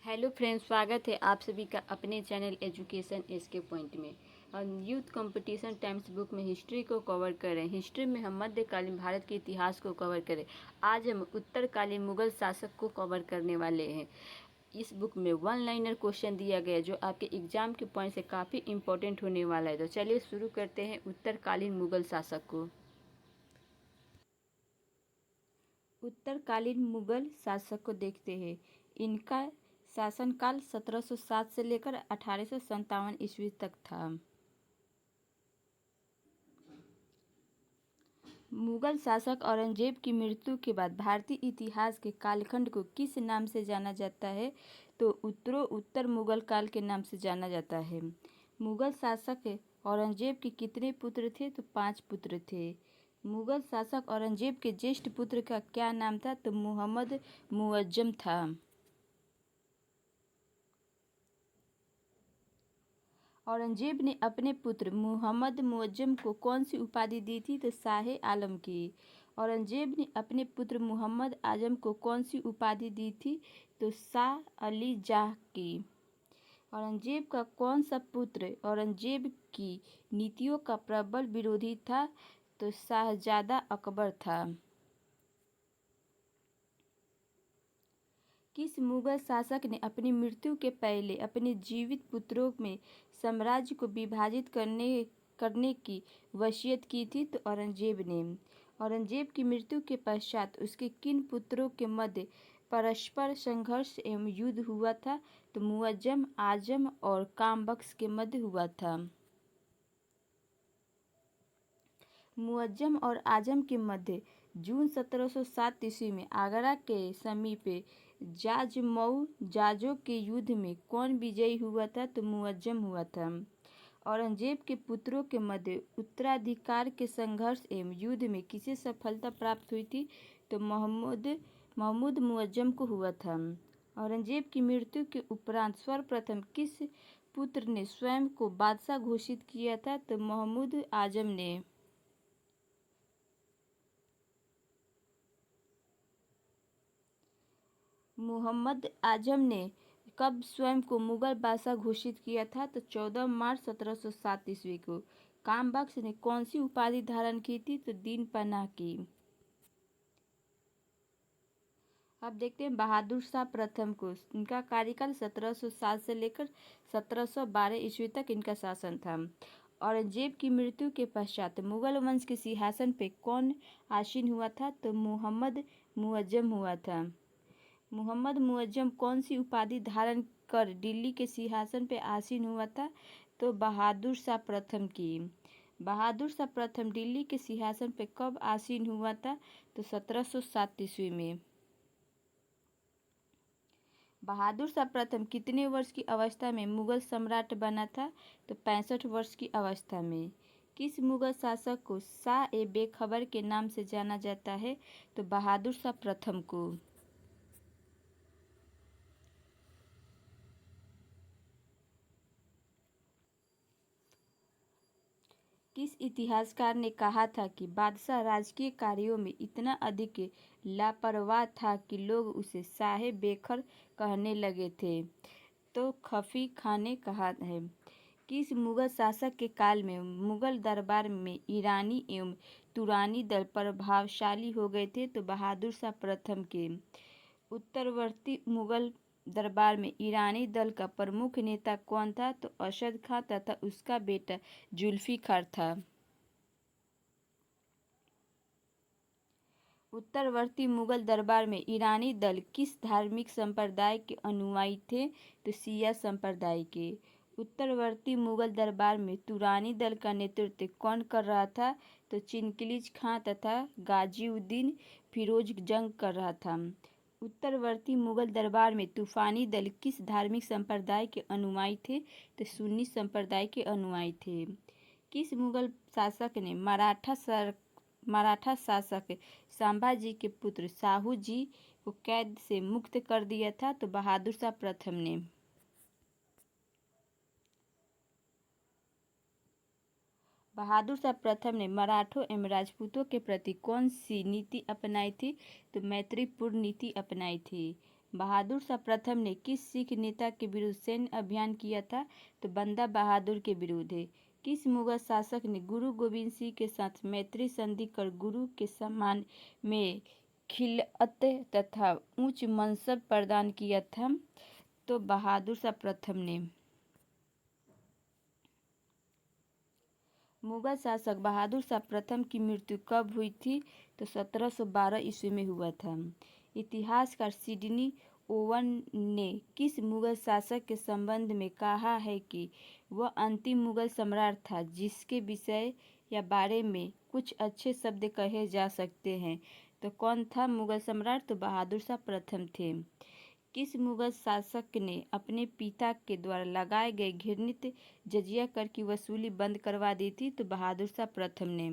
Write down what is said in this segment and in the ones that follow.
Hello friends, स्वागत है आप सभी का अपने चैनल एजुकेशन एसके पॉइंट में। और यूथ कंपटीशन टाइम्स बुक में हिस्ट्री को कवर करें। हिस्ट्री में हम मध्यकालीन भारत के इतिहास को कवर करें। आज हम उत्तरकालीन मुगल शासक को कवर करने वाले हैं। इस बुक में वन लाइनर क्वेश्चन दिया गया है जो आपके एग्जाम के पॉइंट से काफ़ी इंपॉर्टेंट होने वाला है। तो चलिए शुरू करते हैं उत्तरकालीन मुगल शासक को। उत्तरकालीन मुगल शासक को देखते हैं। इनका शासनकाल 1707 से लेकर 1857 ईस्वी तक था। मुगल शासक औरंगजेब की मृत्यु के बाद भारतीय इतिहास के कालखंड को किस नाम से जाना जाता है? तो उत्तरोत्तर मुगल काल के नाम से जाना जाता है। मुगल शासक औरंगजेब के कितने पुत्र थे? तो 5 पुत्र थे। मुगल शासक औरंगजेब के ज्येष्ठ पुत्र का क्या नाम था? तो मोहम्मद मुअज्जम था। औरंगजेब ने अपने पुत्र मोहम्मद मुअज्जम को कौन सी उपाधि दी थी? तो शाह आलम की। औरंगजेब ने अपने पुत्र मोहम्मद आजम को कौन सी उपाधि दी थी? तो शाह अली जाह की। औरंगजेब का कौन सा पुत्र औरंगजेब की नीतियों का प्रबल विरोधी था? तो शाहजादा अकबर था। किस मुगल शासक ने अपनी मृत्यु के पहले अपने जीवित पुत्रों में साम्राज्य को विभाजित करने की वसीयत की थी? तो औरंगजेब ने। औरंगजेब की मृत्यु के पश्चात उसके किन पुत्रों के मध्य परस्पर संघर्ष एवं युद्ध हुआ था? तो मुअज्जम, आजम और कामबख्श के मध्य हुआ था। मुअज्जम और आजम के मध्य जून 1707 ईस्वी में आगरा के समीप जाजमऊ के युद्ध में कौन विजयी हुआ था? तो मुअज्जम हुआ था। औरंगजेब के पुत्रों के मध्य उत्तराधिकार के संघर्ष एवं युद्ध में किसे सफलता प्राप्त हुई थी? तो महमूद मुअज्जम को हुआ था। औरंगजेब की मृत्यु के उपरांत सर्वप्रथम किस पुत्र ने स्वयं को बादशाह घोषित किया था? तो महमूद आजम ने। मोहम्मद आजम ने कब स्वयं को मुगल बादशाह घोषित किया था? तो 14 मार्च 1707 ईस्वी को। कामबख्श ने कौन सी उपाधि धारण की थी? तो दीन पनाह की। अब देखते हैं बहादुर शाह प्रथम को। इनका कार्यकाल 1707 से लेकर 1712 ईस्वी तक इनका शासन था। औरंगजेब की मृत्यु के पश्चात मुगल वंश के सिंहासन पे कौन आसीन हुआ था? तो मोहम्मद मुअज्जम हुआ था। मोहम्मद मुअज्जम कौन सी उपाधि धारण कर दिल्ली के सिंहासन पर आसीन हुआ था? तो बहादुर शाह प्रथम की। बहादुर शाह प्रथम दिल्ली के सिंहासन पर कब आसीन हुआ था? तो 1707 ईस्वी में। बहादुर शाह प्रथम कितने वर्ष की अवस्था में मुगल सम्राट बना था? तो 65 वर्ष की अवस्था में। किस मुगल शासक को शाह ए बेखबर के नाम से जाना जाता है? तो बहादुर शाह प्रथम को। किस इतिहासकार ने कहा था कि बादशाह राजकीय कार्यों में इतना अधिक लापरवाह था कि लोग उसे शाह बेखबर कहने लगे थे? तो खफी खां ने कहा है। किस मुगल शासक के काल में मुगल दरबार में ईरानी एवं तुरानी दल प्रभावशाली हो गए थे? तो बहादुर शाह प्रथम के। उत्तरवर्ती मुगल दरबार में ईरानी दल का प्रमुख नेता कौन था? तो अरशद खां तथा उसका बेटा जुल्फिकार था। उत्तरवर्ती मुगल दरबार में ईरानी दल किस धार्मिक संप्रदाय के अनुयायी थे? तो शिया संप्रदाय के। उत्तरवर्ती मुगल दरबार में तुरानी दल का नेतृत्व कौन कर रहा था? तो चिनकिज खां तथा गाजीउद्दीन फिरोज जंग कर रहा था। उत्तरवर्ती मुगल दरबार में तूफानी दल किस धार्मिक संप्रदाय के अनुयायी थे? तो सुन्नी संप्रदाय के अनुयायी थे। किस मुगल शासक ने मराठा शासक संभाजी के पुत्र शाहू जी को कैद से मुक्त कर दिया था? तो बहादुर शाह प्रथम ने। बहादुर शाह प्रथम ने मराठों एवं राजपूतों के प्रति कौन सी नीति अपनाई थी? तो मैत्रीपूर्ण नीति अपनाई थी। बहादुर शाह प्रथम ने किस सिख नेता के विरुद्ध सैन्य अभियान किया था? तो बंदा बहादुर के विरुद्ध है। किस मुगल शासक ने गुरु गोविंद सिंह के साथ मैत्री संधि कर गुरु के सम्मान में खिलअत तथा उच्च मनसब प्रदान किया था? तो बहादुर शाह प्रथम ने। मुगल शासक बहादुर शाह प्रथम की मृत्यु कब हुई थी? तो 1712 ईस्वी में हुआ था। इतिहासकार सिडनी ओवन ने किस मुगल शासक के संबंध में कहा है कि वह अंतिम मुगल सम्राट था जिसके विषय या बारे में कुछ अच्छे शब्द कहे जा सकते हैं? तो कौन था मुगल सम्राट? तो बहादुर शाह प्रथम थे। किस मुगल शासक ने अपने पिता के द्वारा लगाए गए घृणित जजिया कर की वसूली बंद करवा दी थी? तो बहादुर शाह प्रथम ने।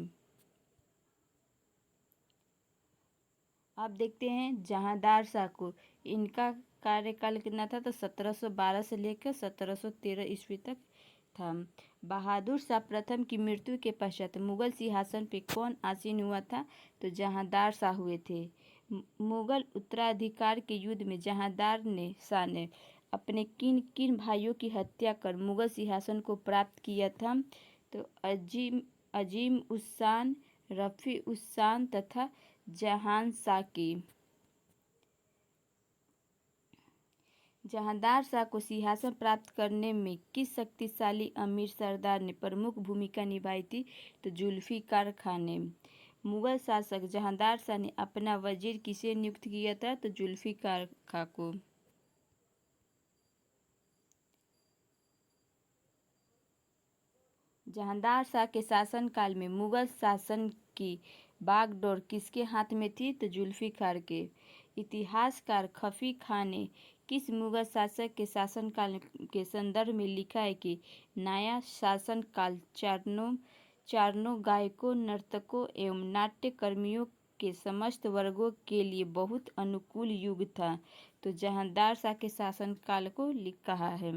अब देखते हैं जहांदार शाह को। इनका कार्यकाल कितना था? तो 1712 से लेकर 1713 ईस्वी तक था। बहादुर शाह प्रथम की मृत्यु के पश्चात मुगल सिंहासन पर कौन आसीन हुआ था? तो जहांदार शाह हुए थे। मुगल उत्तराधिकार के युद्ध में जहांदार शाह ने अपने किन किन भाइयों की हत्या कर मुगल सिंहासन को प्राप्त किया था? तो अजीम उस शान, रफ़ी उस शान तथा जहान शाह की। जहांदार शाह को सिंहासन प्राप्त करने में किस शक्तिशाली अमीर सरदार ने प्रमुख भूमिका निभाई थी? तो जुल्फिकार खान ने। मुगल शासक जहांदार शाह ने अपना वजीर किसे नियुक्त किया था? तो जुल्फिकार खां को। जहांदार शाह के शासनकाल में मुगल शासन की बागडोर किसके हाथ में थी? तो जुल्फिकार के। इतिहासकार खफी खान ने किस मुगल शासक के शासनकाल के संदर्भ में लिखा है कि नया शासनकाल चारणों गायकों, नर्तकों एवं नाट्य कर्मियों के समस्त वर्गों के लिए बहुत अनुकूल युग था? तो जहांदार शाह के शासनकाल को कहा है।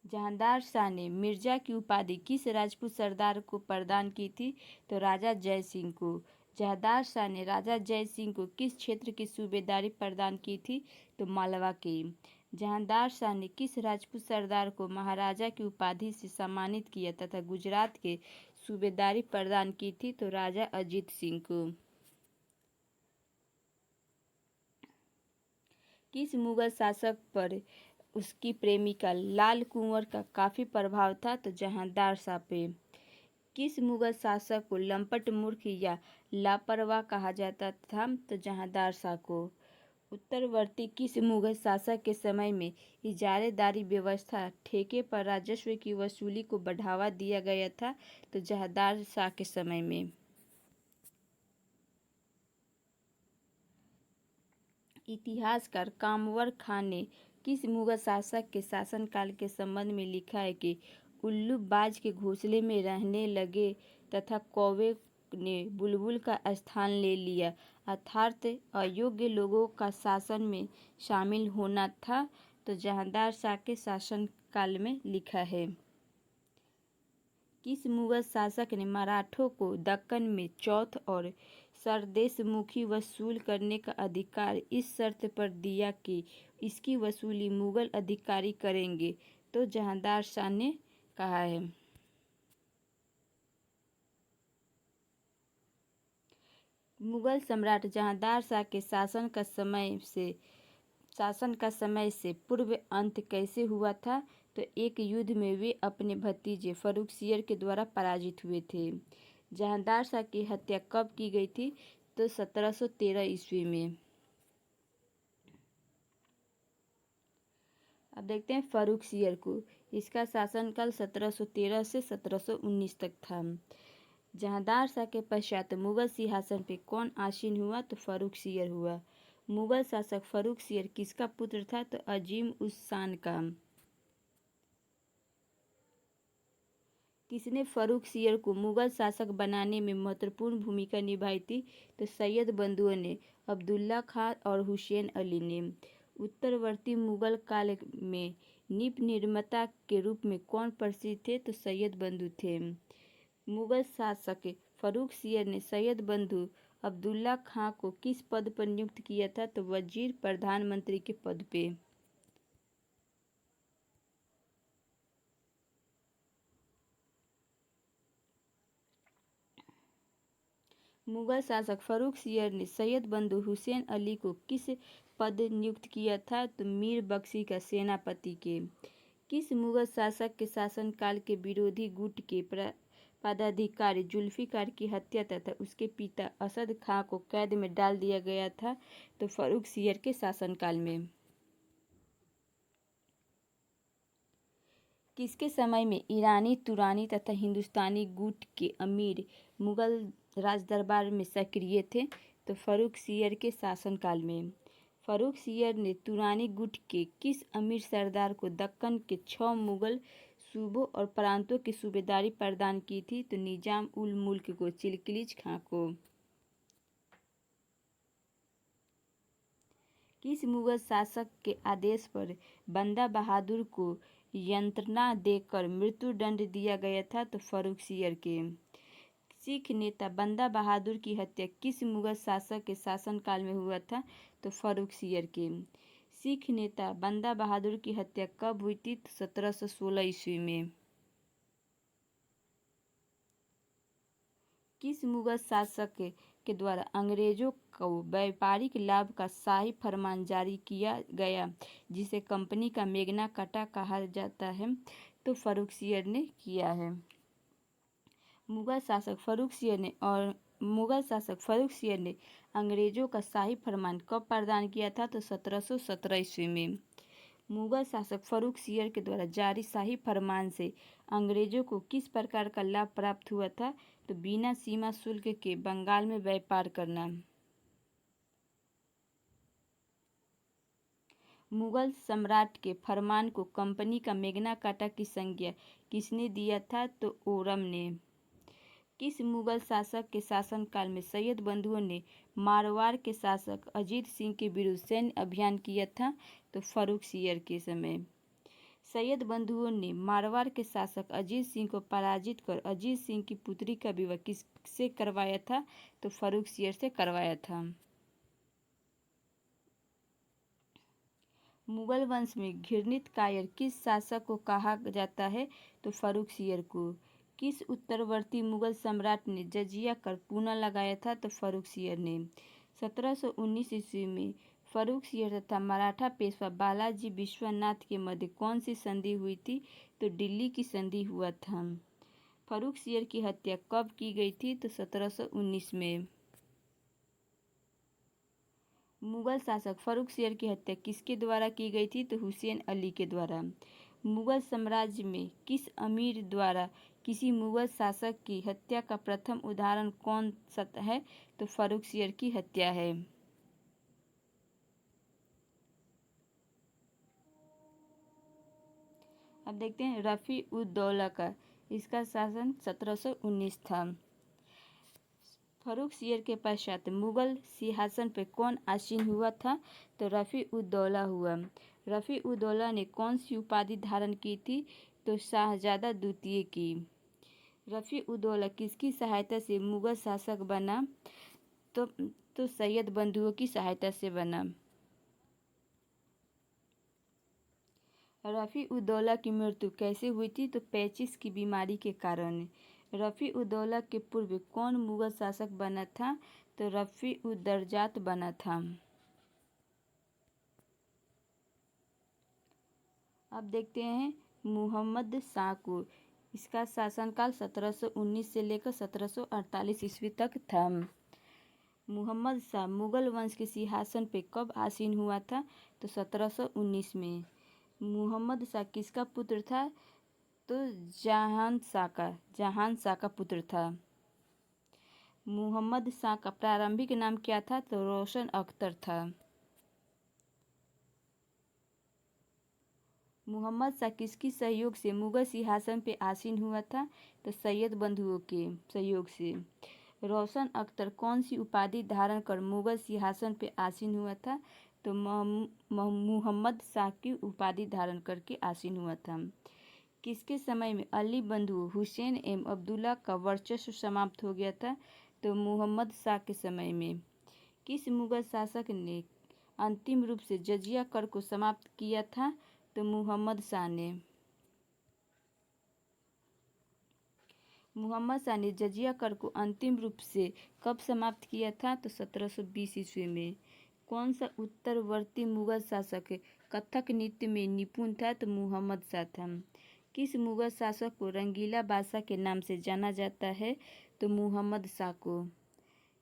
जहांदार शाह ने मिर्जा की उपाधि किस राजपूत सरदार को प्रदान की थी? तो राजा जय सिंह को। जहांदार शाह ने राजा जय सिंह को किस क्षेत्र की सूबेदारी प्रदान की थी? तो मालवा की। जहांदार शाह ने किस राजपूत सरदार को महाराजा की उपाधि से सम्मानित किया तथा गुजरात के सूबेदारी प्रदान की थी? तो राजा अजीत सिंह को। किस मुगल शासक पर उसकी प्रेमिका लाल कुंवर का काफ़ी प्रभाव था? तो जहांदार शाह पे। किस मुगल शासक को लंपट, मूर्ख या लापरवाह कहा जाता था? तो जहांदार शाह को। उत्तरवर्ती किस मुगल शासक के समय में इजारेदारी व्यवस्था, ठेके पर राजस्व की वसूली को बढ़ावा दिया गया था? तो जहांदार शाह के समय में। इतिहासकार कामवर खान ने किस मुगल शासक के शासनकाल के संबंध में लिखा है कि उल्लू बाज के घोंसले में रहने लगे तथा कौवे ने बुलबुल का स्थान ले लिया, अर्थात अयोग्य लोगों का शासन में शामिल होना था? तो जहांदार शाह के शासनकाल में लिखा है। किस मुगल शासक ने मराठों को दक्कन में चौथ और सरदेशमुखी वसूल करने का अधिकार इस शर्त पर दिया कि इसकी वसूली मुगल अधिकारी करेंगे? तो जहांदार शाह ने कहा है। मुगल सम्राट जहांदार शाह के शासन का समय से पूर्व अंत कैसे हुआ था? तो एक युद्ध में वे अपने भतीजे फर्रुखसियर के द्वारा पराजित हुए थे। जहांदार शाह की हत्या कब की गई थी? तो 1713 ईस्वी में। अब देखते हैं फर्रुखसियर को। इसका शासनकाल 1713 से 1719 तक था। जहांदार शाह के पश्चात मुगल सिंहासन पर कौन आसीन हुआ? तो फर्रुखसियर हुआ। मुगल शासक फर्रुखसियर किसका पुत्र था? तो अजीम उस शान का। किसने फर्रुखसियर को मुगल शासक बनाने में महत्वपूर्ण भूमिका निभाई थी? तो सैयद बंधुओं ने, अब्दुल्ला खान और हुसैन अली ने। उत्तरवर्ती मुगल काल में नीति निर्माता के रूप में कौन प्रसिद्ध थे? तो सैयद बंधु थे। मुगल शासक फर्रुखसियर ने सैयद बंधु अब्दुल्ला खां को किस पद पर नियुक्त किया था? तो वजीर प्रधानमंत्री के पद पे। मुगल शासक फर्रुखसियर ने सैयद बंधु हुसैन अली को किस पद नियुक्त किया था? तो मीर बख्शी का सेनापति के। किस मुगल शासक के शासनकाल के विरोधी गुट के पदाधिकारी जुल्फिकार की हत्या तथा उसके पिता असद खां को कैद में डाल दिया गया था? तो फर्रुखसियर के शासनकाल में। किसके समय में ईरानी, तुरानी तथा हिंदुस्तानी गुट के अमीर मुगल राजदरबार में सक्रिय थे? तो फर्रुखसियर के शासनकाल में। फर्रुखसियर ने तुरानी गुट के किस अमीर सरदार को दक्कन के 6 मुगल सूबों और प्रांतों की सूबेदारी प्रदान की थी? तो निजाम उल मुल्क को, चिलकिलिज खां को। किस मुगल शासक के आदेश पर बंदा बहादुर को यंत्रणा देकर मृत्युदंड दिया गया था? तो फर्रुखसियर के। सिख नेता बंदा बहादुर की हत्या किस मुगल शासक के शासनकाल में हुआ था? तो फर्रुखसियर के। सिख नेता बंदा बहादुर की हत्या कब हुई थी? तो 1716 ईस्वी में। किस मुगल शासक के द्वारा अंग्रेजों को व्यापारिक लाभ का शाही फरमान जारी किया गया, जिसे कंपनी का मेगना काटा कहा जाता है? तो फर्रुखसियर ने किया है। मुगल शासक फर्रुखसियर ने अंग्रेजों का शाही फरमान कब प्रदान किया था? तो 1717 ईस्वी में। मुगल शासक फर्रुखसियर के द्वारा जारी शाही फरमान से अंग्रेजों को किस प्रकार का लाभ प्राप्त हुआ था? तो बिना सीमा शुल्क के बंगाल में व्यापार करना। मुगल सम्राट के फरमान को कंपनी का मेगना काटा की संज्ञा किसने दिया था? तो ओरम ने। किस मुगल शासक के शासनकाल में सैयद बंधुओं ने मारवाड़ के शासक अजीत सिंह के विरुद्ध सैन्य अभियान किया था? तो फर्रुखसियर के समय। सैयद बंधुओं ने मारवाड़ के शासक अजीत सिंह को पराजित कर अजीत सिंह की पुत्री का विवाह किससे करवाया था? तो फर्रुखसियर से करवाया था। मुगल वंश में घृणित कायर किस शासक को कहा जाता है? तो फर्रुखसियर को। किस उत्तरवर्ती मुगल सम्राट ने जजिया कर पुनः लगाया था? तो फर्रुखसियर ने। 1719 ईस्वी में फर्रुखसियर तथा मराठा पेशवा बालाजी विश्वनाथ के मध्य कौन सी संधि हुई थी? तो दिल्ली की संधि हुआ था। फर्रुखसियर की हत्या कब की गई थी? तो 1719 में। मुगल शासक फर्रुखसियर की हत्या किसके द्वारा की गई थी? तो हुसैन अली के द्वारा। मुगल साम्राज्य में किस अमीर द्वारा किसी मुगल शासक की हत्या का प्रथम उदाहरण कौन सा है? तो फर्रुखसियर की हत्या है। अब देखते हैं रफ़ी उद दौला का। इसका शासन 1719 था। फर्रुखसियर के पश्चात मुगल सिंहासन पर कौन आसीन हुआ था? तो रफ़ी उद दौला हुआ। रफ़ी उद दौला ने कौन सी उपाधि धारण की थी? तो शाहजादा द्वितीय की। रफ़ी उद दौला किसकी सहायता से मुगल शासक बना? तो सैयद बंधुओं की सहायता से बना। रफ़ी उद दौला की मृत्यु कैसे हुई थी? तो पेचिश की बीमारी के कारण। रफ़ी उद दौला के पूर्व कौन मुगल शासक बना था? तो रफ़ी उद दरजात बना था। अब देखते हैं मुहम्मद शाह को। इसका शासनकाल 1719 से लेकर 1748 ईस्वी तक था। मुहम्मद शाह मुगल वंश के सिंहासन पर कब आसीन हुआ था? तो 1719 में। मुहम्मद शाह किसका पुत्र था? तो जहान शाह का पुत्र था। मुहम्मद शाह का प्रारंभिक नाम क्या था? तो रोशन अख्तर था। मुहम्मद शाह किसकी सहयोग से मुगल सिंहासन पर आसीन हुआ था? तो सैयद बंधुओं के सहयोग से। रोशन अख्तर कौन सी उपाधि धारण कर मुगल सिंहासन पर आसीन हुआ था? तो मुहम्मद शाह की उपाधि धारण करके आसीन हुआ था। किसके समय में अली बंधु हुसैन एवं अब्दुल्ला का वर्चस्व समाप्त हो गया था? तो तो मुहम्मद शाह के समय में। किस मुगल शासक ने अंतिम रूप से जजिया कर को समाप्त किया था? तो मुहम्मद शाह ने। मुहम्मद शाह ने जजिया कर को अंतिम रूप से कब समाप्त किया था? तो 1720 ईस्वी में। कौन सा उत्तरवर्ती मुगल शासक कथक नृत्य में निपुण था? तो मुहम्मद शाह था। किस मुगल शासक को रंगीला बादशाह के नाम से जाना जाता है? तो मुहम्मद शाह को।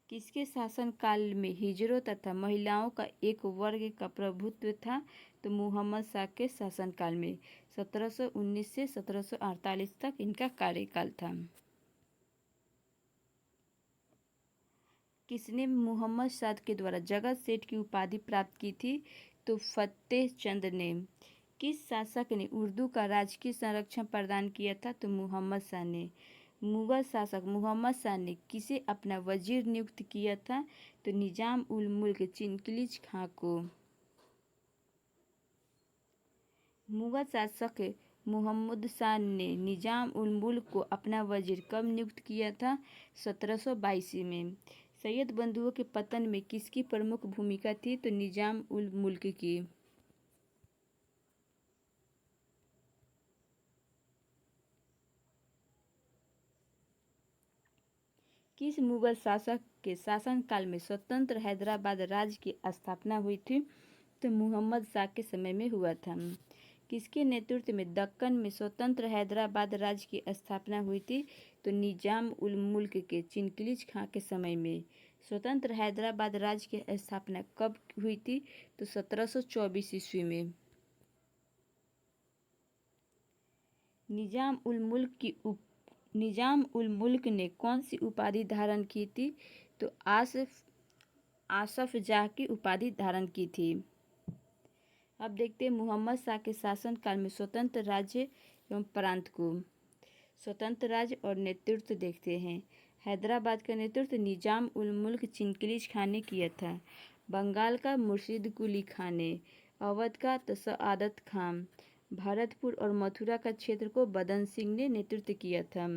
किसके शासनकाल में हिजड़ों तथा महिलाओं का एक वर्ग का प्रभुत्व था? तो मुहम्मद शाह के शासनकाल में। 1719 से 1748 तक इनका कार्यकाल था। किसने मुहम्मद शाह के द्वारा जगत सेठ की उपाधि प्राप्त की थी? तो फतेह चंद ने। किस शासक ने उर्दू का राजकीय संरक्षण प्रदान किया था? तो मुहम्मद शाह ने। मुगल शासक मुहम्मद शाह ने किसे अपना वजीर नियुक्त किया था? तो निजाम उल मुल्क चिंगिस खां को। मुगल शासक मुहम्मद शाह ने निजाम उल मुल्क को अपना वजीर कब नियुक्त किया था? 1782 में। सैयद बंधुओं के पतन में किसकी प्रमुख भूमिका थी? तो निजाम उल मुल्क की। किस मुगल शासक के शासनकाल में स्वतंत्र हैदराबाद राज्य की स्थापना हुई थी? तो मुहम्मद शाह के समय में हुआ था। किसके नेतृत्व में दक्कन में स्वतंत्र हैदराबाद राज्य की स्थापना हुई थी? तो निजाम उल मुल्क के चिंगिस खां के समय में। स्वतंत्र हैदराबाद राज्य की स्थापना कब हुई थी? तो 1724 ईस्वी में। निजाम उल मुल्क ने कौन सी उपाधि धारण की थी? तो आसफ जाह की उपाधि धारण की थी। अब देखते हैं मुहम्मद शाह के शासनकाल में स्वतंत्र राज्य एवं प्रांत को। स्वतंत्र राज्य और नेतृत्व देखते हैं। हैदराबाद का नेतृत्व निजाम उल मुल्क चिंगिस खां ने किया था। बंगाल का मुर्शिद कुली खां ने। अवध का तो सआदत खान। भरतपुर और मथुरा का क्षेत्र को बदन सिंह ने नेतृत्व किया था।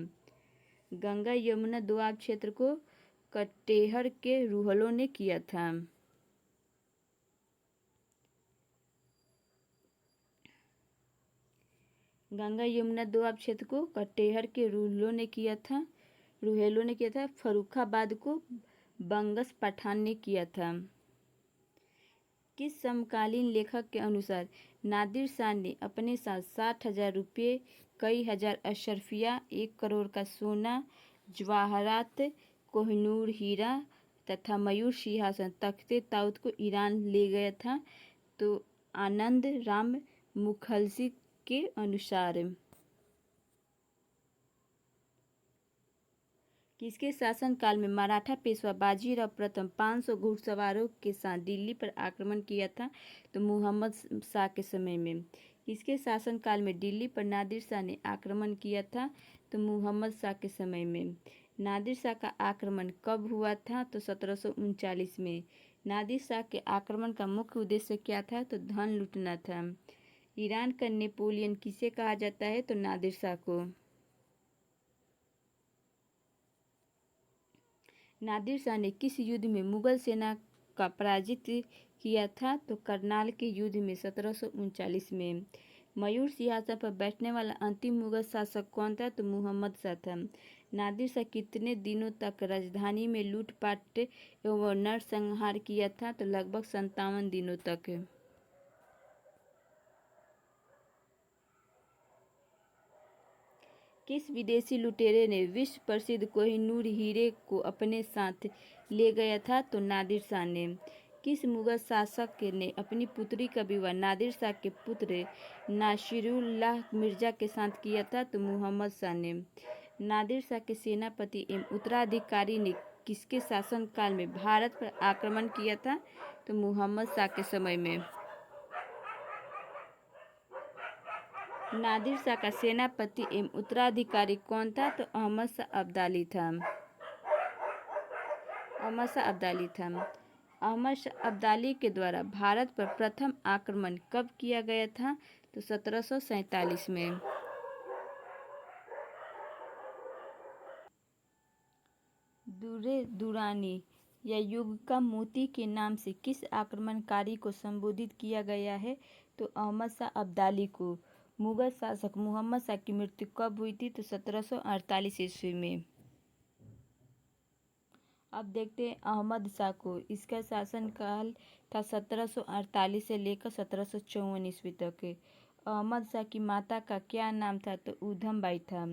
गंगा यमुना दोआब क्षेत्र को कटेहर के रूहलों ने किया था। गंगा यमुना दोआब क्षेत्र को कटेहर के रूहलों ने किया था। फर्रुखाबाद को बंगस पठान ने किया था। किस समकालीन लेखक के अनुसार नादिर शाह ने अपने साथ 60,000 रुपये, कई हजार अशरफिया, 1 करोड़ का सोना, जवाहरात, कोहिनूर हीरा तथा मयूर सिंहासन तख्ते ताउत को ईरान ले गया था? तो आनंद राम मुखर्जी के अनुसार। किसके शासनकाल में मराठा पेशवा बाजीराव प्रथम 500 घुड़सवारों के साथ दिल्ली पर आक्रमण किया था? तो मुहम्मद शाह के समय में। किसके शासनकाल में दिल्ली पर नादिर शाह ने आक्रमण किया था? तो मुहम्मद शाह के समय में। नादिर शाह का आक्रमण कब हुआ था? तो 1739 में। नादिर शाह के आक्रमण का मुख्य उद्देश्य क्या था? तो धन लूटना था। ईरान का नेपोलियन किसे कहा जाता है? तो नादिर शाह को। नादिर शाह ने किस युद्ध में मुगल सेना का पराजित किया था? तो करनाल के युद्ध में 1739 में। मयूर सिंहासन पर बैठने वाला अंतिम मुगल शासक कौन था? तो मुहम्मद शाह था। नादिर शाह कितने दिनों तक राजधानी में लूटपाट एवं नरसंहार किया था? तो लगभग 57 दिनों तक। किस विदेशी लुटेरे ने विश्व प्रसिद्ध कोहिनूर हीरे को अपने साथ ले गया था? तो नादिर शाह ने। किस मुगल शासक ने अपनी पुत्री का विवाह नादिर शाह के पुत्र नासिरुल्लाह मिर्जा के साथ किया था? तो मुहम्मद शाह ने। नादिर शाह के सेनापति एवं उत्तराधिकारी ने किसके शासनकाल में भारत पर आक्रमण किया था? तो मुहम्मद शाह के समय में। नादिर शाह का सेनापति एवं उत्तराधिकारी कौन था? तो अहमद शाह अब्दाली था। अहमद शाह अब्दाली के द्वारा भारत पर प्रथम आक्रमण कब किया गया था? तो 1747 में। दुर्रे दुरानी या युग का मोती के नाम से किस आक्रमणकारी को संबोधित किया गया है? तो अहमद शाह अब्दाली को। मुगल शासक मोहम्मद शाह की मृत्यु कब हुई थी? तो 1748 ईस्वी में। अब देखते हैं अहमद शाह को। इसका शासनकाल था 1748 से लेकर 1754 ईस्वी तक। अहमद शाह की माता का क्या नाम था? तो ऊधम बाई था।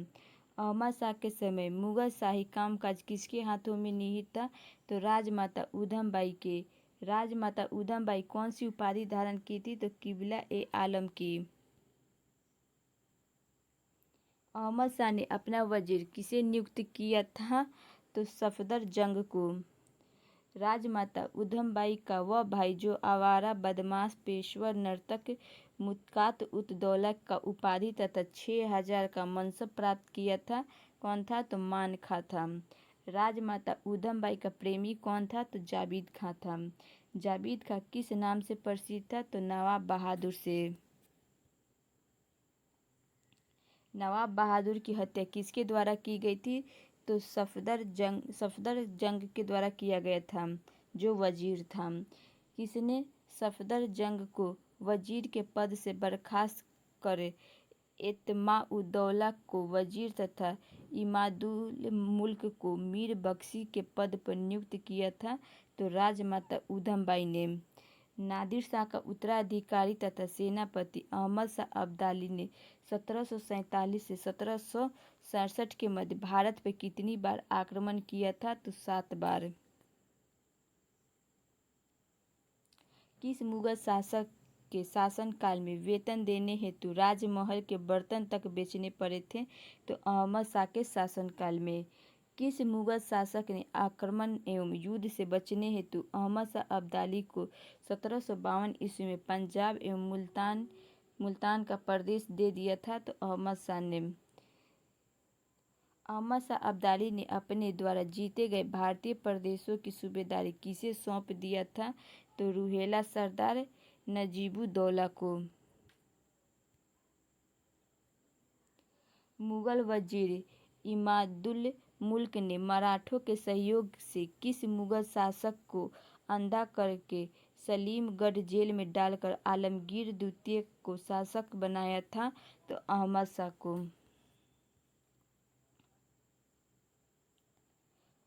अहमद शाह के समय मुगल शाही कामकाज किसके हाथों में निहित था? तो राजमाता ऊधम बाई के। राजमाता ऊधम बाई कौन सी उपाधि धारण की थी? तो किबला ए आलम की। अहमद शाह ने अपना वजीर किसे नियुक्त किया था? तो सफदर जंग को। राजमाता ऊधम बाई का वह भाई जो आवारा बदमाश पेशवर नर्तक मुत्कात उत दौला का उपाधि तथा 6000 का मनसब प्राप्त किया था, कौन था? तो मान खां था। राजमाता ऊधम बाई का प्रेमी कौन था? तो जाबिद खां था। जाबिद खां किस नाम से प्रसिद्ध था? तो नवाब बहादुर से। नवाब बहादुर की हत्या किसके द्वारा की गई थी? तो सफदर जंग के द्वारा किया गया था, जो वजीर था। किसने सफदर जंग को वजीर के पद से बर्खास्त कर एतमाउद्दौला को वजीर तथा इमादुल मुल्क को मीर बख्शी के पद पर नियुक्त किया था? तो राजमाता ऊधम बाई ने। नादिर शाह का उत्तराधिकारी तथा सेनापति अहमद शाह अब्दाली ने 1747 से 1767 के मध्य भारत पर कितनी बार आक्रमण किया था? तो 7 बार। किस मुगल शासक के शासनकाल में वेतन देने हेतु राजमहल के बर्तन तक बेचने पड़े थे? तो अहमद शाह के शासनकाल में। किस मुगल शासक ने आक्रमण एवं युद्ध से बचने हेतु अहमद शाह अब्दाली को 1752 ईस्वी में पंजाब एवं मुल्तान का प्रदेश दे दिया था? तो अहमद शाह ने। अहमद शाह अब्दाली ने अपने द्वारा जीते गए भारतीय प्रदेशों की सूबेदारी किसे सौंप दिया था? तो रुहेला सरदार नजीबुद्दौला को। मुगल वजीर इमादुल मुल्क ने मराठों के सहयोग से किस मुगल शासक को अंधा करके सलीमगढ़ जेल में डालकर आलमगीर द्वितीय को शासक बनाया था? तो अहमद शाह को।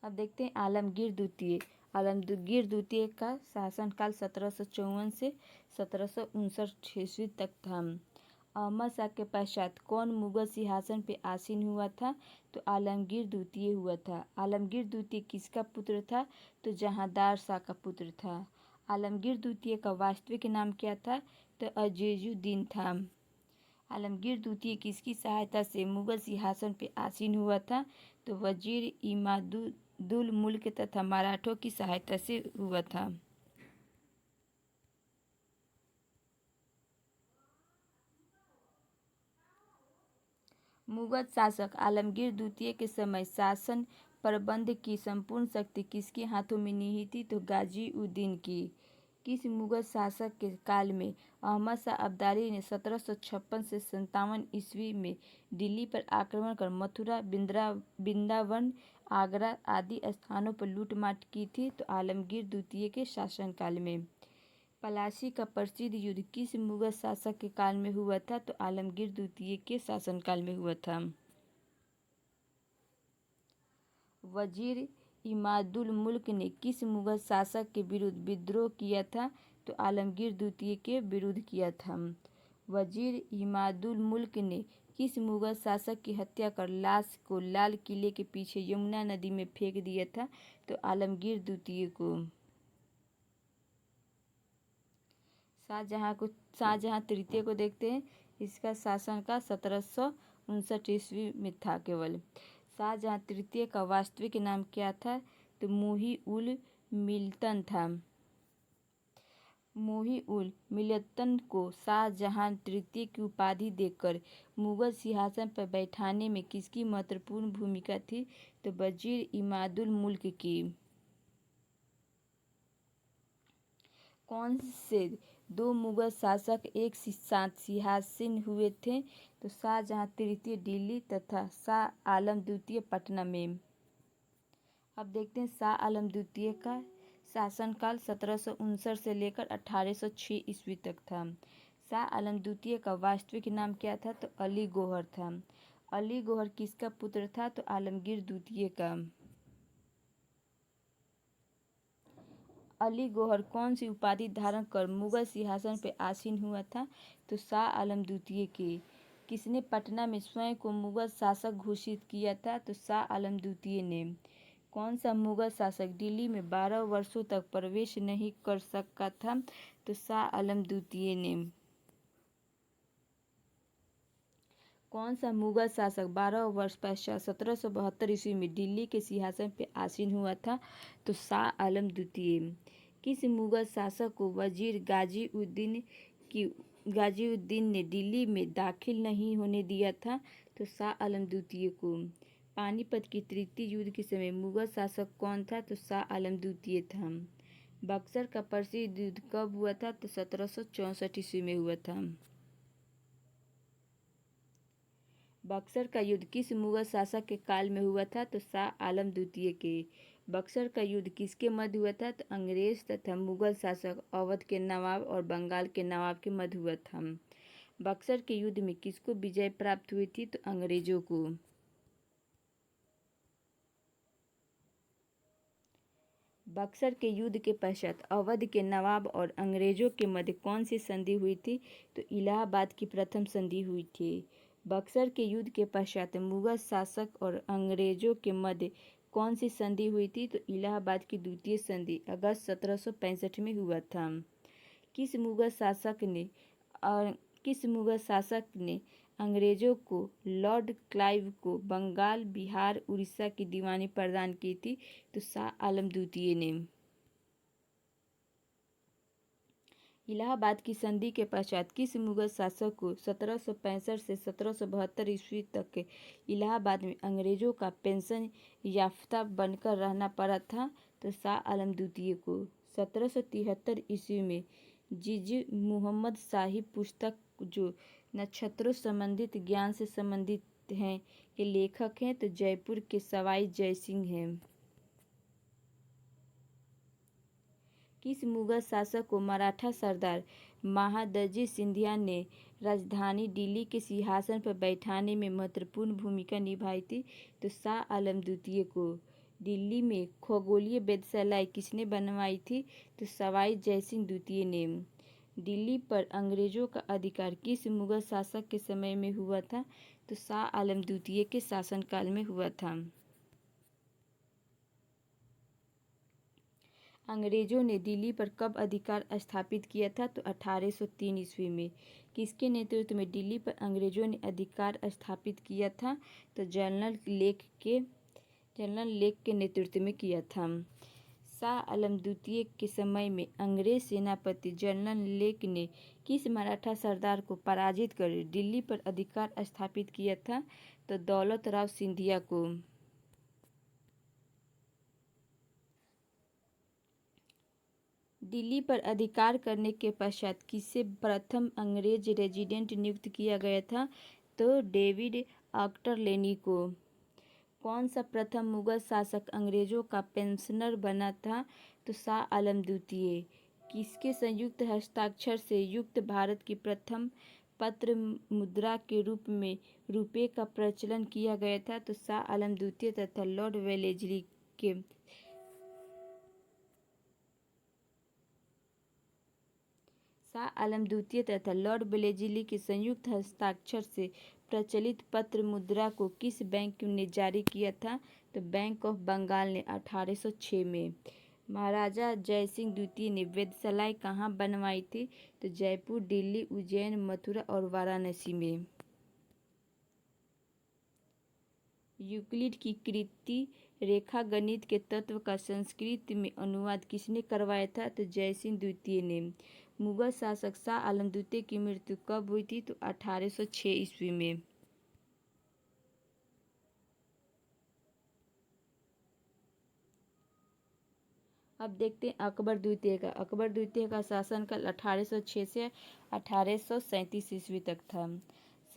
अब देखते हैं आलमगीर द्वितीय। आलमगीर द्वितीय का शासनकाल 1754 से 1759 ईस्वी तक था। अहमद शाह के पश्चात कौन मुगल सिंहासन पर आसीन हुआ था? तो आलमगीर द्वितीय हुआ था। आलमगीर द्वितीय किसका पुत्र था? तो जहांदार शाह का पुत्र था। आलमगीर द्वितीय का वास्तविक नाम क्या था? तो अजीजुद्दीन था। आलमगीर द्वितीय किसकी सहायता से मुगल सिंहासन पर आसीन हुआ था? तो वजीर इमादुल मुल्क तथा मराठों की सहायता से हुआ था। मुगल शासक आलमगीर द्वितीय के समय शासन प्रबंध की संपूर्ण शक्ति किसके हाथों में निहित थी? तो गाजीउद्दीन की। किस मुगल शासक के काल में अहमद शाह अब्दाली ने 1756 से 57 ईस्वी में दिल्ली पर आक्रमण कर मथुरा, वृंदावन, आगरा आदि स्थानों पर लूटमार की थी? तो आलमगीर द्वितीय के शासनकाल में। पलासी का प्रसिद्ध युद्ध किस मुगल शासक के काल में हुआ था? तो आलमगीर द्वितीय के शासनकाल में हुआ था। वजीर इमादुल मुल्क ने किस मुगल शासक के विरुद्ध विद्रोह किया था? तो आलमगीर द्वितीय के विरुद्ध किया था। वजीर इमादुल मुल्क ने किस मुगल शासक की हत्या कर लाश को लाल किले के पीछे यमुना नदी में फेंक दिया था? तो आलमगीर द्वितीय को। शाहजहां तृतीय को देखते हैं। इसका शासन का 1759 ईस्वी में था केवल। शाहजहां तृतीय का वास्तविक नाम क्या था? तो मुही-उल मिल्तन था। मुही-उल मिल्तन को शाहजहां तृतीय की उपाधि देकर मुगल सिंहासन पर बैठाने में किसकी महत्वपूर्ण भूमिका थी? तो वजीर इमादुल मुल्क की। कौन से 2 मुगल शासक एक साथ सिंहासीन हुए थे? तो शाहजहां तृतीय दिल्ली तथा शाह आलम द्वितीय पटना में। अब देखते हैं शाह आलम द्वितीय का शासनकाल 1759 से लेकर 1806 ईस्वी तक था। शाह आलम द्वितीय का वास्तविक नाम क्या था? तो अली गौहर था। अली गौहर किसका पुत्र था? तो आलमगीर द्वितीय का। अली गौहर कौन सी उपाधि धारण कर मुगल सिंहासन पर आसीन हुआ था? तो शाह आलम द्वितीय के। किसने पटना में स्वयं को मुगल शासक घोषित किया था? तो शाह आलम द्वितीय ने। कौन सा मुगल शासक दिल्ली में 12 वर्षों तक प्रवेश नहीं कर सका था? तो शाह आलम द्वितीय ने। कौन सा मुगल शासक 12 वर्ष पश्चात 1772 ईस्वी में दिल्ली के सिंहासन पर आसीन हुआ था? तो शाह आलम द्वितीय। किस मुगल शासक को वजीर गाजीउद्दीन ने दिल्ली में दाखिल नहीं होने दिया था? तो शाह आलम द्वितीय को। पानीपत की तृतीय युद्ध के समय मुगल शासक कौन था? तो शाह आलम द्वितीय था। बक्सर का प्रसिद्ध युद्ध कब हुआ था? तो 1764 ईस्वी में हुआ था। बक्सर का युद्ध किस मुगल शासक के काल में हुआ था? तो शाह आलम द्वितीय के। बक्सर का युद्ध किसके मध्य हुआ था? तो अंग्रेज तथा मुगल शासक अवध के नवाब और बंगाल के नवाब के मध्य हुआ था। बक्सर के युद्ध में किसको विजय प्राप्त हुई थी? तो अंग्रेजों को। बक्सर के युद्ध के पश्चात अवध के नवाब और अंग्रेजों के मध्य कौन सी संधि हुई थी? तो इलाहाबाद की प्रथम संधि हुई थी। बक्सर के युद्ध के पश्चात मुगल शासक और अंग्रेजों के मध्य कौन सी संधि हुई थी? तो इलाहाबाद की द्वितीय संधि अगस्त 1765 में हुआ था। किस मुगल शासक ने अंग्रेजों को लॉर्ड क्लाइव को बंगाल, बिहार, उड़ीसा की दीवानी प्रदान की थी? तो शाह आलम द्वितीय ने। इलाहाबाद की संधि के पश्चात किस मुगल शासक को 1765 से 1772 ईस्वी तक इलाहाबाद में अंग्रेजों का पेंशन याफ्ता बनकर रहना पड़ा था? तो शाह आलम द्वितीय को। 1773 ईस्वी में जीजी मुहम्मद शाही पुस्तक जो नक्षत्रों संबंधित ज्ञान से संबंधित हैं के लेखक हैं? तो जयपुर के सवाई जयसिंह हैं। किस मुगल शासक को मराठा सरदार महादजी सिंधिया ने राजधानी दिल्ली के सिंहासन पर बैठाने में महत्वपूर्ण भूमिका निभाई थी? तो शाह आलम द्वितीय को। दिल्ली में खगोलीय वेधशालाएं किसने बनवाई थी? तो सवाई जयसिंह द्वितीय ने। दिल्ली पर अंग्रेजों का अधिकार किस मुगल शासक के समय में हुआ था? तो शाह आलम द्वितीय के शासनकाल में हुआ था। अंग्रेजों ने दिल्ली पर कब अधिकार स्थापित किया था? तो 1803 ईस्वी में। किसके नेतृत्व में दिल्ली पर अंग्रेजों ने अधिकार स्थापित किया था? तो जनरल लेक के नेतृत्व में किया था। शाह आलम द्वितीय के समय में अंग्रेज सेनापति जनरल लेक ने किस मराठा सरदार को पराजित कर दिल्ली पर अधिकार स्थापित किया था? तो दौलत राव सिंधिया को। दिल्ली पर अधिकार करने के पश्चात किसे प्रथम अंग्रेज रेजिडेंट नियुक्त किया गया था? तो डेविड ऑक्टरलेनी को। कौन सा प्रथम मुगल शासक अंग्रेजों का पेंशनर बना था? तो शाह आलम द्वितीय। किसके संयुक्त हस्ताक्षर से युक्त भारत की प्रथम पत्र मुद्रा के रूप में रुपये का प्रचलन किया गया था? तो शाह आलम द्वितीय तथा लॉर्ड वेलेस्ली के। शाह आलम द्वितीय तथा लॉर्ड वेलेस्ली के संयुक्त हस्ताक्षर से प्रचलित पत्र मुद्रा को किस बैंक ने जारी किया था? तो बैंक ऑफ बंगाल ने 1806 में। महाराजा जयसिंह द्वितीय ने वेधशालाएं कहाँ बनवाई थी? तो जयपुर, दिल्ली, उज्जैन, मथुरा और वाराणसी में। यूक्लिड की कृति रेखा गणित के तत्व का संस्कृत में अनुवाद किसने करवाया था? तो जयसिंह द्वितीय ने। मुगल शासक शाह आलम द्वितीय की मृत्यु कब हुई थी? तो 1806 ईस्वी में। अब देखते हैं अकबर द्वितीय का। अकबर द्वितीय का शासनकाल 1806 से 1837 ईस्वी तक था।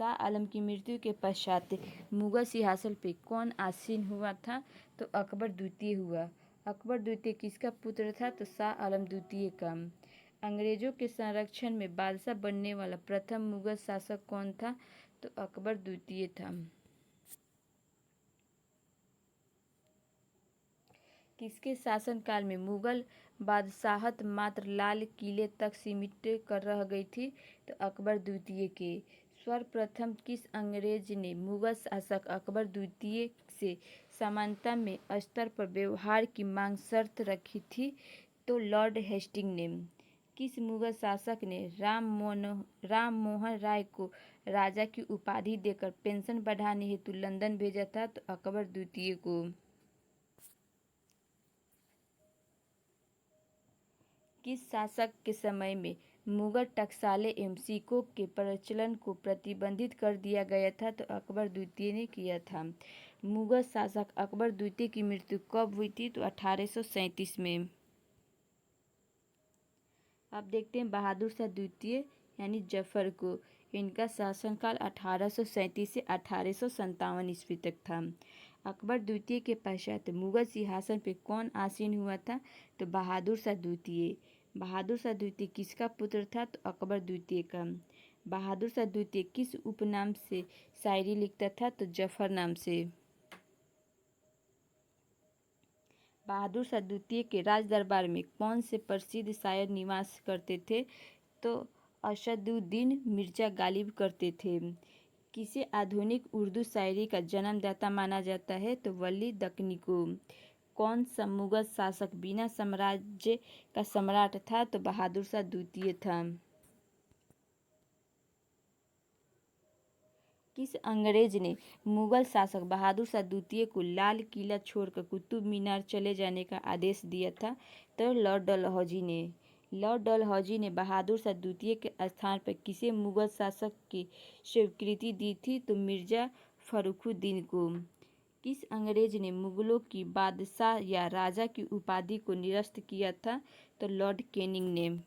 शाह आलम की मृत्यु के पश्चात मुगल सिंहासन पे कौन आसीन हुआ था? तो अकबर द्वितीय हुआ। अकबर द्वितीय किसका पुत्र था? तो शाह आलम द्वितीय का। अंग्रेजों के संरक्षण में बादशाह बनने वाला प्रथम मुगल शासक कौन था? तो अकबर द्वितीय था। किसके शासनकाल में मुगल बादशाहत मात्र लाल किले तक सीमित कर रह गई थी? तो अकबर द्वितीय के। सर्वप्रथम किस अंग्रेज ने मुगल शासक अकबर द्वितीय से समानता में स्तर पर व्यवहार की मांग शर्त रखी थी? तो लॉर्ड हेस्टिंग ने। किस मुगल शासक ने राम मोहन राय को राजा की उपाधि देकर पेंशन बढ़ाने हेतु लंदन भेजा था? तो अकबर द्वितीय को। किस शासक के समय में मुगल टकसालें एवं सिक्कों के प्रचलन को प्रतिबंधित कर दिया गया था? तो अकबर द्वितीय ने किया था। मुगल शासक अकबर द्वितीय की मृत्यु कब हुई थी? तो 1837 में। अब देखते हैं बहादुर शाह द्वितीय यानी जफर को। इनका शासनकाल 1837 से 1857 ईस्वी तक था। अकबर द्वितीय के पश्चात मुगल सिंहासन पर कौन आसीन हुआ था? तो बहादुर शाह द्वितीय। बहादुर शाह द्वितीय किसका पुत्र था? तो अकबर द्वितीय का। बहादुर शाह द्वितीय किस उपनाम से शायरी लिखता था? तो जफर नाम से। बहादुर शाह द्वितीय के राज दरबार में कौन से प्रसिद्ध शायर निवास करते थे? तो असदुद्दीन मिर्जा गालिब करते थे। किसे आधुनिक उर्दू शायरी का जन्मदाता माना जाता है? तो वली दक्कनी को। कौन सा मुगल शासक बिना साम्राज्य का सम्राट था? तो बहादुर शाह द्वितीय था। किस अंग्रेज ने मुगल शासक बहादुर शाह द्वितीय को लाल किला छोड़कर कुतुब मीनार चले जाने का आदेश दिया था? तो लॉर्ड डलहौजी ने। लॉर्ड डलहौजी ने बहादुर शाह द्वितीय के स्थान पर किसे मुगल शासक की स्वीकृति दी थी? तो मिर्जा फरुखुद्दीन को। किस अंग्रेज ने मुगलों की बादशाह या राजा की उपाधि को निरस्त किया था? तो लॉर्ड कैनिंग ने।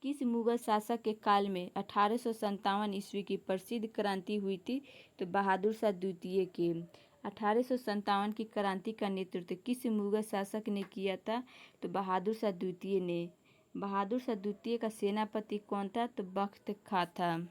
किस मुगल शासक के काल में 1857 ईस्वी की प्रसिद्ध क्रांति हुई थी? तो बहादुर शाह द्वितीय के। 1857 की क्रांति का नेतृत्व किस मुगल शासक ने किया था? तो बहादुर शाह द्वितीय ने। बहादुर शाह द्वितीय का सेनापति कौन था? तो बख्त खां था।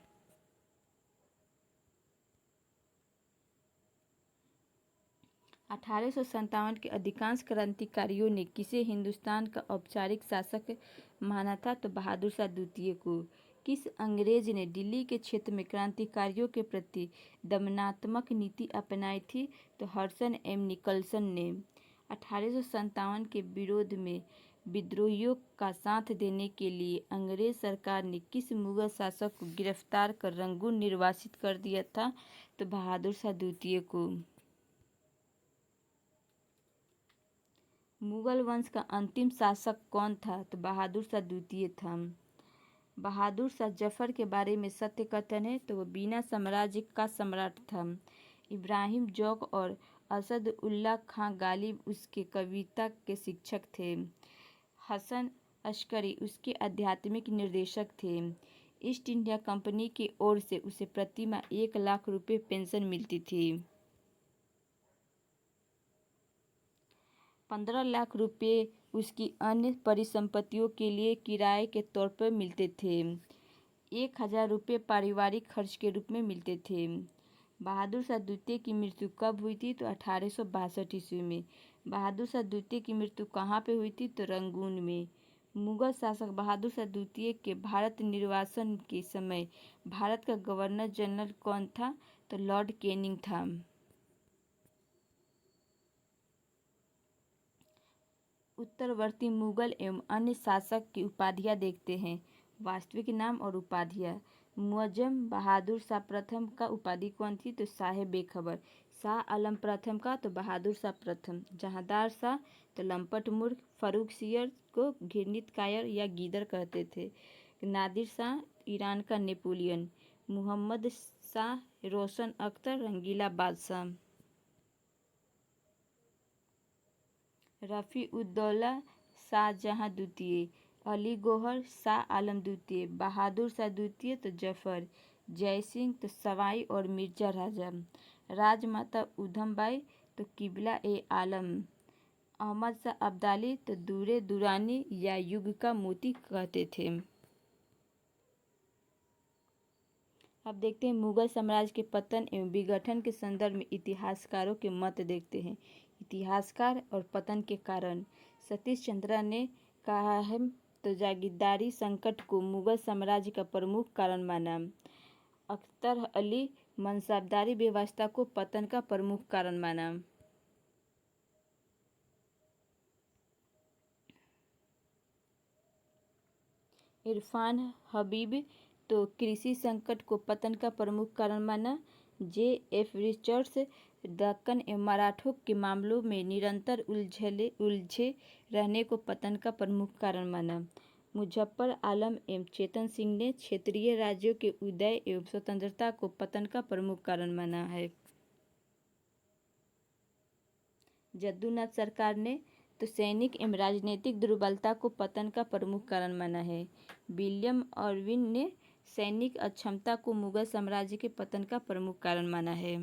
1857 के अधिकांश क्रांतिकारियों ने किसे हिंदुस्तान का औपचारिक शासक माना था? तो बहादुर शाह द्वितीय को। किस अंग्रेज ने दिल्ली के क्षेत्र में क्रांतिकारियों के प्रति दमनात्मक नीति अपनाई थी? तो हडसन एम निकलसन ने। 1857 के विरोध में विद्रोहियों का साथ देने के लिए अंग्रेज सरकार ने किस मुगल शासक को गिरफ्तार कर रंगून निर्वासित कर दिया था? तो बहादुर शाह द्वितीय को। मुगल वंश का अंतिम शासक कौन था? तो बहादुर शाह द्वितीय था। बहादुर शाह जफर के बारे में सत्य कथन है तो वह बिना साम्राज्य का सम्राट था। इब्राहिम जौक और असद उल्लाह खां गालिब उसके कविता के शिक्षक थे। हसन अस्करी उसके आध्यात्मिक निर्देशक थे। ईस्ट इंडिया कंपनी की ओर से उसे प्रति माह 1 लाख रुपए पेंशन मिलती थी। 15 लाख रुपए उसकी अन्य परिसंपत्तियों के लिए किराए के तौर पर मिलते थे। 1000 रुपये पारिवारिक खर्च के रूप में मिलते थे। बहादुर शाह द्वितीय की मृत्यु कब हुई थी? तो 1862 ईस्वी में। बहादुर शाह द्वितीय की मृत्यु कहाँ पे हुई थी? तो रंगून में। मुगल शासक बहादुर शाह द्वितीय के भारत निर्वासन के समय भारत का गवर्नर जनरल कौन था? तो लॉर्ड कैनिंग था। उत्तरवर्ती मुगल एवं अन्य शासक की उपाधियां देखते हैं। वास्तविक नाम और उपाधियां। मुअज्जम बहादुर शाह प्रथम का उपाधि कौन थी? तो शाह बेखबर। शाह आलम प्रथम का? तो बहादुर शाह प्रथम। जहांदार शाह? तो लंपट मूर्ख। फर्रुखसियर को घृणित कायर या गीदड़ कहते थे। नादिर शाह ईरान का नेपोलियन। मुहम्मद शाह रोशन अख्तर रंगीला बादशाह। रफ़ी-उद-दौला शाहजहां द्वितीय। अली गौहर, शाह आलम द्वितीय, बहादुर शाह द्वितीय तो जफर, जय सिंह तो सवाई और मिर्जा राजा, राजमाता उधमबाई तो किबला ए आलम, अहमद शाह अब्दाली तो दूरे दुरानी या युग का मोती कहते थे। अब देखते हैं मुगल साम्राज्य के पतन एवं विघटन के संदर्भ में इतिहासकारों के मत देखते हैं। इतिहासकार और पतन के कारण सतीश चंद्रा ने कहा है तो जागीरदारी संकट को मुगल साम्राज्य का प्रमुख कारण माना। अख्तर अली मनसबदारी व्यवस्था को पतन का प्रमुख कारण माना। इरफान हबीब तो कृषि संकट को पतन का प्रमुख कारण माना। J.F. रिचर्ड्स दक्कन एवं मराठों के मामलों में निरंतर उलझे रहने को पतन का प्रमुख कारण माना। मुजफ्फर आलम एवं चेतन सिंह ने क्षेत्रीय राज्यों के उदय एवं स्वतंत्रता को पतन का प्रमुख कारण माना है। जद्दूनाथ सरकार ने तो सैनिक एवं राजनीतिक दुर्बलता को पतन का प्रमुख कारण माना है। विलियम ऑर्विन ने सैनिक अक्षमता को मुगल साम्राज्य के पतन का प्रमुख कारण माना है।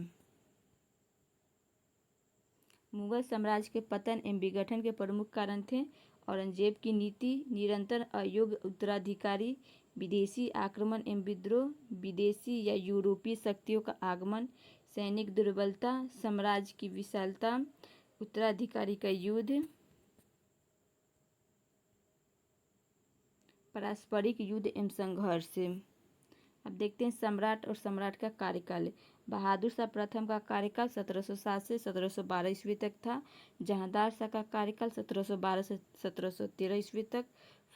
मुगल साम्राज्य के पतन एवं विघटन के प्रमुख कारण थे औरंगजेब की नीति, निरंतर अयोग्य उत्तराधिकारी, विदेशी आक्रमण एवं विद्रोह, विदेशी या यूरोपीय शक्तियों का आगमन, सैनिक दुर्बलता, साम्राज्य की विशालता, उत्तराधिकारी का युद्ध, पारस्परिक युद्ध एवं संघर्ष। अब देखते हैं सम्राट और सम्राट का कार्यकाल। बहादुर शाह प्रथम का कार्यकाल 1707 से 1712 ईस्वी तक था। जहांदार शाह का कार्यकाल 1712 से 1713 ईस्वी तक।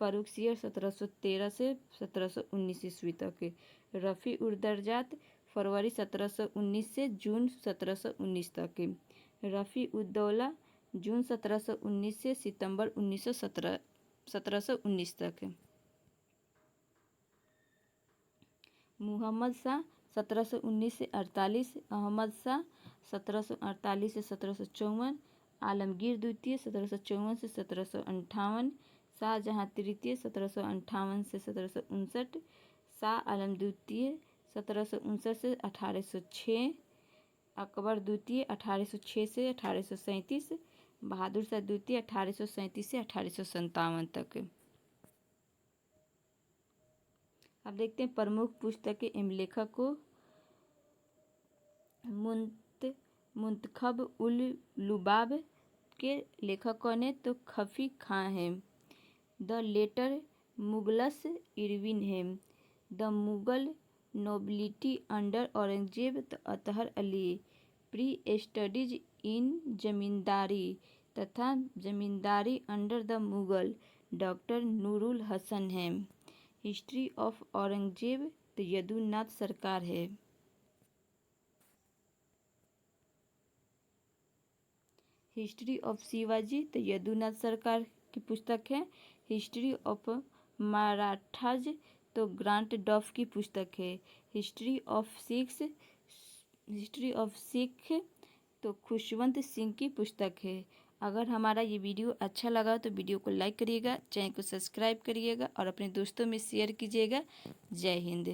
फर्रुखसियर 1713 से 1719 ईस्वी तक। रफ़ी उर दर्जात फरवरी 1719 से जून 1719 तक। रफ़ी उद दौला जून 1719 से सितंबर 1719 तक। मुहम्मद शाह 1719 से 48, अहमद शाह 1748 से 1754, आलमगीर द्वितीय 1754 से 1758, शाहजहाँ तृतीय 1758 से 1759, शाह आलम द्वितीय 1759 से 1806, अकबर द्वितीय 1806 से 1837, बहादुर शाह द्वितीय 1837 से 1857 तक। अब देखते हैं प्रमुख पुस्तकें एवं लेखकों। मुंतखब उल लुबाब के लेखकों ने तो खफी खां हैं। द लेटर मुगल्स इरविन है। The Mughal nobility under Aurangzeb तो Athar Ali. Pre studies in zamindari तथा zamindari under the Mughal doctor Nurul Hasan है। हिस्ट्री ऑफ औरंगजेब तो यदुनाथ सरकार है। हिस्ट्री ऑफ शिवाजी तो यदुनाथ सरकार की पुस्तक है। हिस्ट्री ऑफ मराठाज तो ग्रांट डफ की पुस्तक है। हिस्ट्री ऑफ सिख तो खुशवंत सिंह की पुस्तक है। अगर हमारा ये वीडियो अच्छा लगा तो वीडियो को लाइक करिएगा, चैनल को सब्सक्राइब करिएगा और अपने दोस्तों में शेयर कीजिएगा। जय हिंद।